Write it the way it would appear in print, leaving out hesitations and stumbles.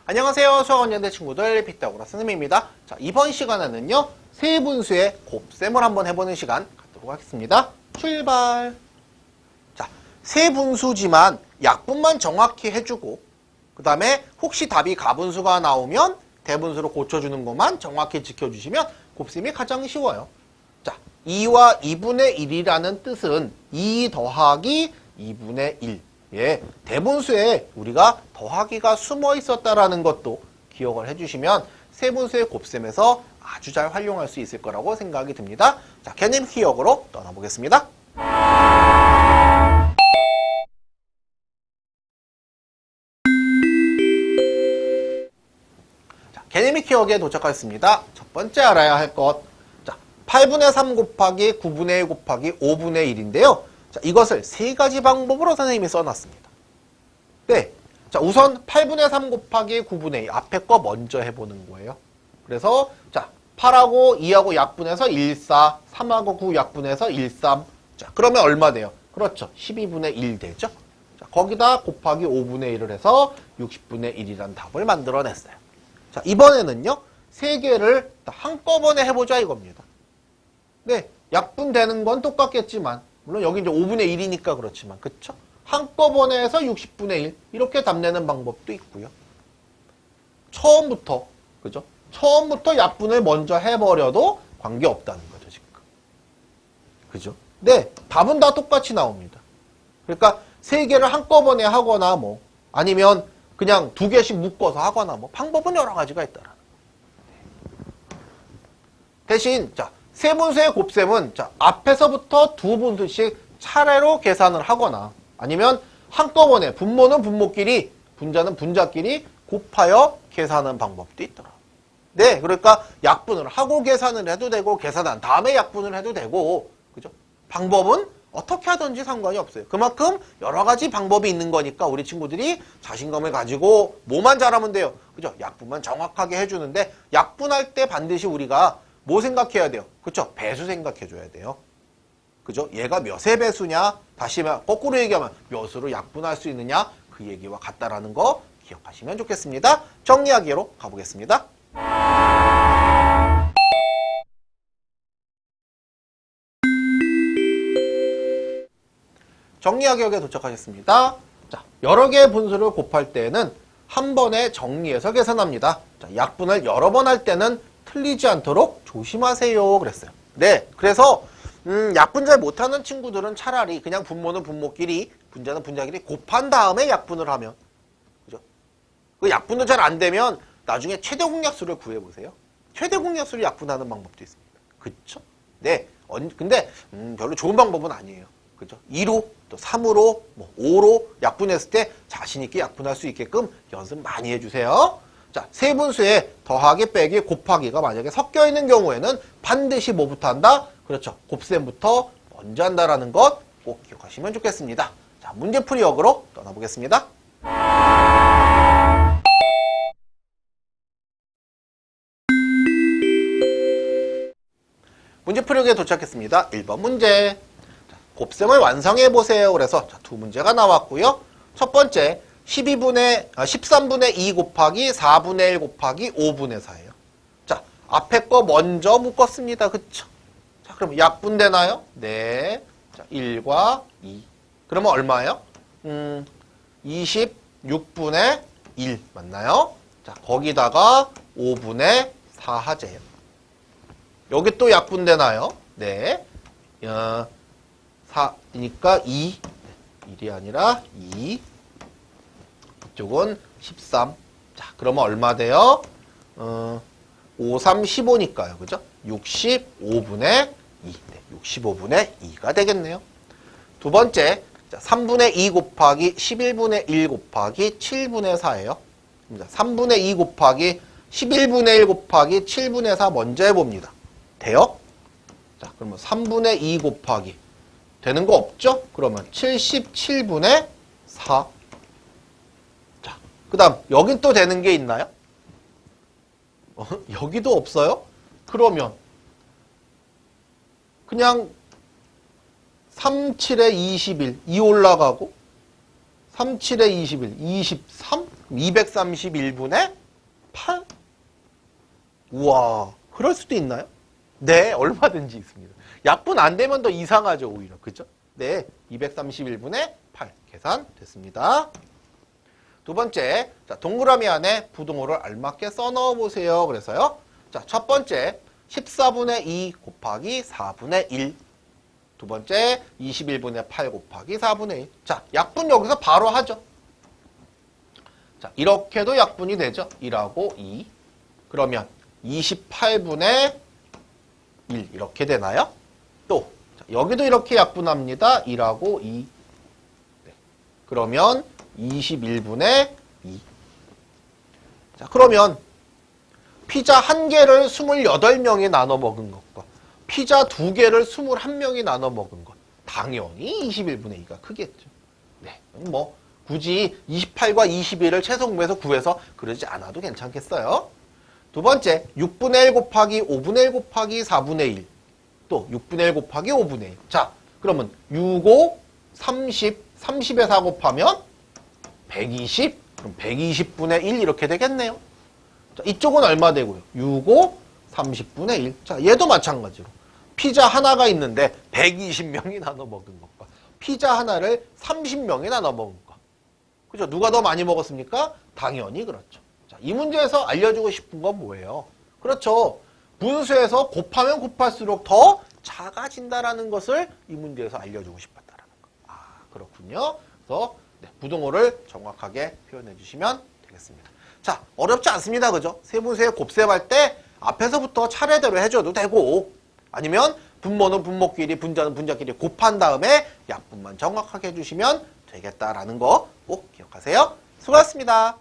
안녕하세요. 수학원연대 친구들 피타고라스 선생님입니다. 자, 이번 시간에는요. 세분수의 곱셈을 한번 해보는 시간 갖도록 하겠습니다. 출발! 자, 세분수지만 약분만 정확히 해주고 그 다음에 혹시 답이 가분수가 나오면 대분수로 고쳐주는 것만 정확히 지켜주시면 곱셈이 가장 쉬워요. 자, 2와 2분의 1이라는 뜻은 2 더하기 2분의 1. 예, 대분수에 우리가 더하기가 숨어 있었다라는 것도 기억을 해주시면 세분수의 곱셈에서 아주 잘 활용할 수 있을 거라고 생각이 듭니다. 자, 개념 기억으로 떠나보겠습니다. 자, 개념 기억에 도착하였습니다. 첫 번째 알아야 할 것. 자, 8분의 3 곱하기 9분의 1 곱하기 5분의 1인데요. 자, 이것을 세 가지 방법으로 선생님이 써놨습니다. 네. 자, 우선 8분의 3 곱하기 9분의 1 앞에 거 먼저 해보는 거예요. 그래서 자, 8하고 2하고 약분해서 1, 4, 3하고 9 약분해서 1, 3. 자, 그러면 얼마 돼요? 그렇죠. 12분의 1 되죠. 자, 거기다 곱하기 5분의 1을 해서 60분의 1이라는 답을 만들어냈어요. 자, 이번에는요. 세 개를 한꺼번에 해보자 이겁니다. 네. 약분되는 건 똑같겠지만 물론 여기 이제 5분의 1이니까 그렇지만 그쵸? 한꺼번에 해서 60분의 1 이렇게 답 내는 방법도 있고요. 처음부터 그죠? 처음부터 약분을 먼저 해버려도 관계없다는 거죠 지금. 그죠? 네, 답은 다 똑같이 나옵니다. 그러니까 세 개를 한꺼번에 하거나 뭐 아니면 그냥 두 개씩 묶어서 하거나 뭐 방법은 여러 가지가 있다라는 거예요. 대신 자 세분수의 곱셈은 자 앞에서부터 두 분수씩 차례로 계산을 하거나 아니면 한꺼번에 분모는 분모끼리 분자는 분자끼리 곱하여 계산하는 방법도 있더라. 네, 그러니까 약분을 하고 계산을 해도 되고 계산한 다음에 약분을 해도 되고 그죠? 방법은 어떻게 하든지 상관이 없어요. 그만큼 여러 가지 방법이 있는 거니까 우리 친구들이 자신감을 가지고 뭐만 잘하면 돼요. 그죠? 약분만 정확하게 해주는데 약분할 때 반드시 우리가 뭐 생각해야 돼요? 그쵸? 배수 생각해줘야 돼요. 그죠? 얘가 몇의 배수냐? 다시 거꾸로 얘기하면 몇으로 약분할 수 있느냐? 그 얘기와 같다라는 거 기억하시면 좋겠습니다. 정리하기로 가보겠습니다. 정리하기에 도착하셨습니다. 자, 여러 개의 분수를 곱할 때는 한 번에 정리해서 계산합니다. 자, 약분을 여러 번 할 때는 틀리지 않도록 조심하세요. 그랬어요. 네, 그래서 약분 잘 못하는 친구들은 차라리 그냥 분모는 분모끼리, 분자는 분자끼리 곱한 다음에 약분을 하면, 그죠? 그 약분도 잘 안 되면 나중에 최대 공약수를 구해보세요. 최대 공약수를 약분하는 방법도 있습니다. 그쵸? 네, 근데 별로 좋은 방법은 아니에요. 그죠? 2로, 또 3으로, 뭐 5로 약분했을 때 자신있게 약분할 수 있게끔 연습 많이 해주세요. 자, 세분수에 더하기, 빼기, 곱하기가 만약에 섞여 있는 경우에는 반드시 뭐부터 한다? 그렇죠. 곱셈부터 먼저 한다라는 것 꼭 기억하시면 좋겠습니다. 자, 문제풀이역으로 떠나보겠습니다. 문제풀이역에 도착했습니다. 1번 문제. 자, 곱셈을 완성해보세요. 그래서 자, 두 문제가 나왔고요. 첫 번째, 13분의 2 곱하기 4분의 1 곱하기 5분의 4예요. 자, 앞에 거 먼저 묶었습니다. 그쵸? 자, 그럼 약분되나요? 네. 자, 1과 2. 그러면 얼마예요? 26분의 1 맞나요? 자, 거기다가 5분의 4 하재요. 여기 또 약분되나요? 네. 4니까 2. 1이 아니라 2. 이쪽은 13. 자, 그러면 얼마 돼요? 5, 3, 15니까요. 그죠? 65분의 2. 네, 65분의 2가 되겠네요. 두 번째, 자, 3분의 2 곱하기 11분의 1 곱하기 7분의 4예요. 3분의 2 곱하기 11분의 1 곱하기 7분의 4 먼저 해봅니다. 돼요? 자, 그러면 3분의 2 곱하기 되는 거 없죠? 그러면 77분의 4. 자, 그 다음 여긴 또 되는 게 있나요? 여기도 없어요? 그러면 그냥 3, 7에 21, 2 올라가고 3, 7에 21, 23, 231분의 8? 우와, 그럴 수도 있나요? 네, 얼마든지 있습니다. 약분 안 되면 더 이상하죠, 오히려. 그죠? 네, 231분의 8 계산됐습니다. 두 번째, 자, 동그라미 안에 부등호를 알맞게 써넣어 보세요. 그래서요. 자, 첫 번째, 14분의 2 곱하기 4분의 1. 두 번째, 21분의 8 곱하기 4분의 1. 자, 약분 여기서 바로 하죠. 자, 이렇게도 약분이 되죠. 1하고 2. 그러면 28분의 1 이렇게 되나요? 또 자, 여기도 이렇게 약분합니다. 1하고 2. 네. 그러면 21분의 2. 자, 그러면 피자 1개를 28명이 나눠 먹은 것과 피자 2개를 21명이 나눠 먹은 것. 당연히 21분의 2가 크겠죠. 네. 뭐 굳이 28과 21을 최소공에서 구해서 그러지 않아도 괜찮겠어요. 두 번째, 6분의 1 곱하기 5분의 1 곱하기 4분의 1. 또 6분의 1 곱하기 5분의 1. 자, 그러면 6, 5, 30, 30에 4 곱하면 120. 그럼 120분의 1 이렇게 되겠네요. 자, 이쪽은 얼마 되고요? 6, 5, 30분의 1. 자, 얘도 마찬가지로. 피자 하나가 있는데 120명이 나눠 먹은 것과 피자 하나를 30명이 나눠 먹은 것. 그죠? 누가 더 많이 먹었습니까? 당연히 그렇죠. 자, 이 문제에서 알려주고 싶은 건 뭐예요? 그렇죠. 분수에서 곱하면 곱할수록 더 작아진다라는 것을 이 문제에서 알려주고 싶었다라는 거. 아, 그렇군요. 그래서 네, 부등호를 정확하게 표현해 주시면 되겠습니다. 자, 어렵지 않습니다. 그죠? 세분수에 곱셈할 때 앞에서부터 차례대로 해줘도 되고 아니면 분모는 분모끼리 분자는 분자끼리 곱한 다음에 약분만 정확하게 해주시면 되겠다라는 거 꼭 기억하세요. 수고하셨습니다.